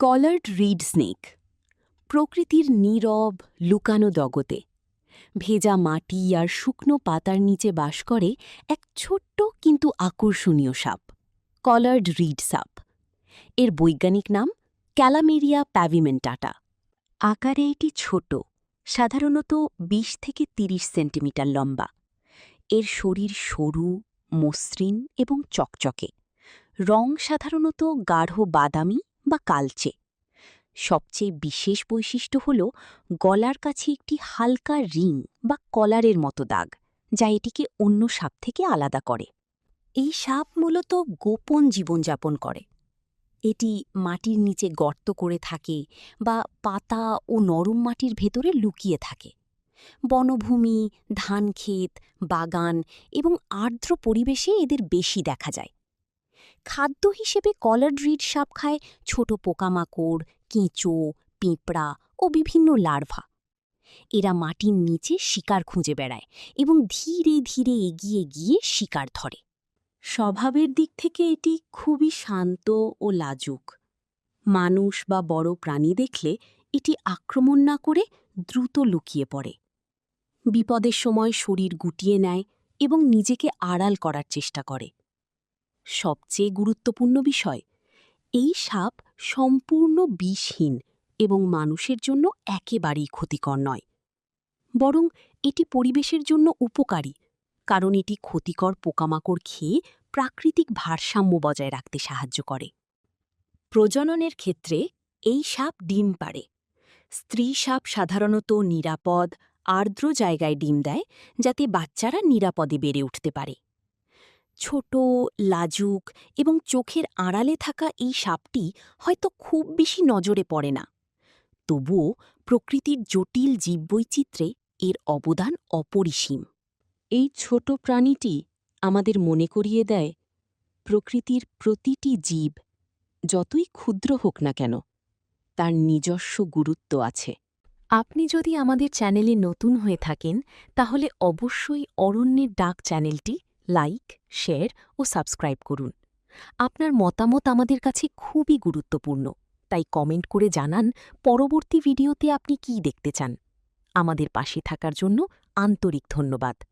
Collared read snake প্রকৃতির নীরব লুকানো জগতে ভেজা মাটি আর শুকনো পাতার নিচে বাস করে এক ছোট্ট কিন্তু আকর্ষণীয় সাপ কলার্ড রিড সাপ। এর বৈজ্ঞানিক নাম ক্যালামেরিয়া প্যাভিমেন্টাটা। আকারে এটি ছোট, সাধারণত ২০ থেকে ৩০ সেন্টিমিটার লম্বা। এর শরীর সরু, মসৃণ এবং চকচকে। রং সাধারণত গাঢ় বাদামি বা কালচে। সবচেয়ে বিশেষ বৈশিষ্ট্য হল গলার কাছে একটি হালকা রিং বা কলারের মতো দাগ, যা এটিকে অন্য সাপ থেকে আলাদা করে। এই সাপ মূলত গোপন জীবনযাপন করে। এটি মাটির নিচে গর্ত করে থাকে বা পাতা ও নরম মাটির ভেতরে লুকিয়ে থাকে। বনভূমি, ধানক্ষেত, বাগান এবং আর্দ্র পরিবেশে এদের বেশি দেখা যায়। খাদ্য হিসেবে কলার্ড রিড সাপ খায় ছোট পোকামাকড়, কেঁচো, পিঁপড়া ও বিভিন্ন লার্ভা। এরা মাটির নিচে শিকার খুঁজে বেড়ায় এবং ধীরে ধীরে এগিয়ে গিয়ে শিকার ধরে। স্বভাবের দিক থেকে এটি খুবই শান্ত ও লাজুক। মানুষ বা বড় প্রাণী দেখলে এটি আক্রমণ না করে দ্রুত লুকিয়ে পড়ে। বিপদের সময় শরীর গুটিয়ে নেয় এবং নিজেকে আড়াল করার চেষ্টা করে। সবচেয়ে গুরুত্বপূর্ণ বিষয়, এই সাপ সম্পূর্ণ বিষহীন এবং মানুষের জন্য একেবারেই ক্ষতিকর নয়। বরং এটি পরিবেশের জন্য উপকারী, কারণ এটি ক্ষতিকর পোকামাকড় খেয়ে প্রাকৃতিক ভারসাম্য বজায় রাখতে সাহায্য করে। প্রজননের ক্ষেত্রে এই সাপ ডিম পাড়ে। স্ত্রী সাপ সাধারণত নিরাপদ, আর্দ্র জায়গায় ডিম দেয়, যাতে বাচ্চারা নিরাপদে বেড়ে উঠতে পারে। ছোট, লাজুক এবং চোখের আড়ালে থাকা এই সাপটি হয়তো খুব বেশি নজরে পড়ে না। তবুও প্রকৃতির জটিল জীববৈচিত্র্যে এর অবদান অপরিসীম। এই ছোট প্রাণীটি আমাদের মনে করিয়ে দেয়, প্রকৃতির প্রতিটি জীব, যতই ক্ষুদ্র হোক না কেন, তার নিজস্ব গুরুত্ব আছে। আপনি যদি আমাদের চ্যানেলে নতুন হয়ে থাকেন, তাহলে অবশ্যই অরণ্যের ডাক চ্যানেলটি লাইক, শেয়ার ও সাবস্ক্রাইব করুন। আপনার মতামত আমাদের কাছে খুবই গুরুত্বপূর্ণ, তাই কমেন্ট করে জানান পরবর্তী ভিডিওতে আপনি কী দেখতে চান। আমাদের পাশে থাকার জন্য আন্তরিক ধন্যবাদ।